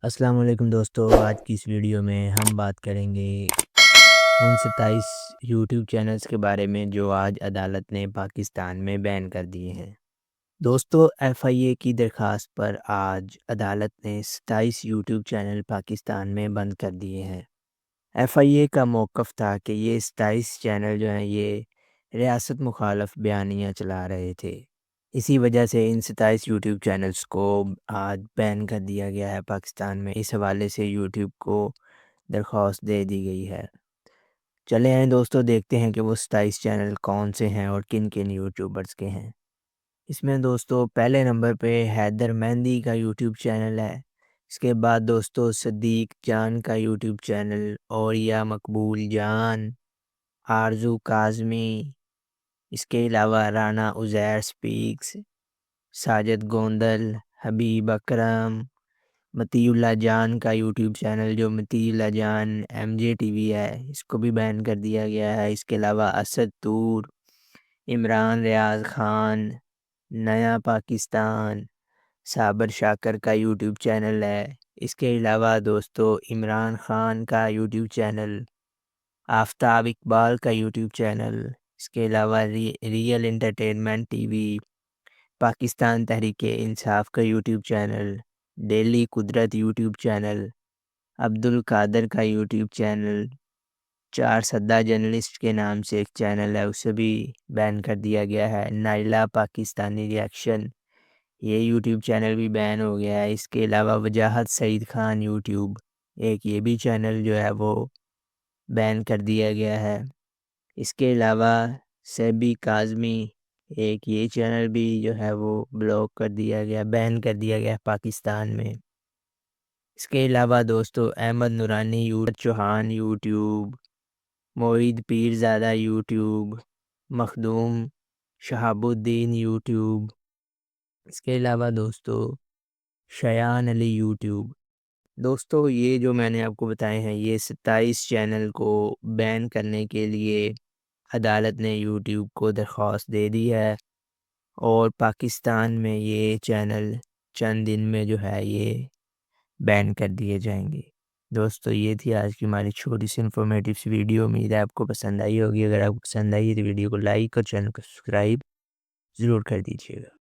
السلام علیکم دوستو، آج کی اس ویڈیو میں ہم بات کریں گے ان 27 یوٹیوب چینلز کے بارے میں جو آج عدالت نے پاکستان میں بین کر دیے ہیں۔ دوستو، ایف آئی اے کی درخواست پر آج عدالت نے 27 یوٹیوب چینل پاکستان میں بند کر دیے ہیں۔ ایف آئی اے کا موقف تھا کہ یہ 27 چینل جو ہیں یہ ریاست مخالف بیانیہ چلا رہے تھے۔ اسی وجہ سے ان 27 یوٹیوب چینلز کو آج بین کر دیا گیا ہے پاکستان میں۔ اس حوالے سے یوٹیوب کو درخواست دے دی گئی ہے۔ چلے ہیں دوستو، دیکھتے ہیں کہ وہ 27 چینل کون سے ہیں اور کن کن یوٹیوبرز کے ہیں۔ اس میں دوستو پہلے نمبر پہ حیدر مہندی کا یوٹیوب چینل ہے۔ اس کے بعد دوستو صدیق جان کا یوٹیوب چینل، اوریا مقبول جان، آرزو کاظمی، اس کے علاوہ رانا عزیر سپیکس، ساجد گوندل، حبیب اکرم، مطیع اللہ جان کا یوٹیوب چینل جو مطیع اللہ جان ایم جے ٹی وی ہے، اس کو بھی بین کر دیا گیا ہے۔ اس کے علاوہ اسد طور، عمران ریاض خان، نیا پاکستان، صابر شاکر کا یوٹیوب چینل ہے۔ اس کے علاوہ دوستو عمران خان کا یوٹیوب چینل، آفتاب اقبال کا یوٹیوب چینل، اس کے علاوہ real entertainment T V, Pakistan Tehreek Insaf کا یوٹیوب چینل، ڈیلی قدرت یوٹیوب چینل، عبد القادر کا یوٹیوب چینل، چار سدہ جرنلسٹ کے نام سے ایک چینل ہے، اسے بھی بین کر دیا گیا ہے۔ نائلہ پاکستانی ریاکشن، یہ یوٹیوب چینل بھی بین ہو گیا ہے۔ اس کے علاوہ وجاہت سعید خان یوٹیوب، ایک یہ بھی چینل جو ہے وہ بین کر دیا گیا ہے۔ اس کے علاوہ سیبی کاظمی، ایک یہ چینل بھی جو ہے وہ بلاک کر دیا گیا، بین کر دیا گیا پاکستان میں۔ اس کے علاوہ دوستو احمد نورانی چوہان یوٹیوب، معید پیرزادہ یوٹیوب، مخدوم شہاب الدین یوٹیوب، اس کے علاوہ دوستو شیان علی یوٹیوب۔ دوستو یہ جو میں نے آپ کو بتائے ہیں یہ 27 چینل کو بین کرنے کے لیے عدالت نے یوٹیوب کو درخواست دے دی ہے، اور پاکستان میں یہ چینل چند دن میں جو ہے یہ بین کر دیے جائیں گے۔ دوستو یہ تھی آج کی ہماری چھوٹی سی انفارمیٹیو ویڈیو، امید ہے آپ کو پسند آئی ہوگی۔ اگر آپ کو پسند آئی تو ویڈیو کو لائک اور چینل کو سبسکرائب ضرور کر دیجیے گا۔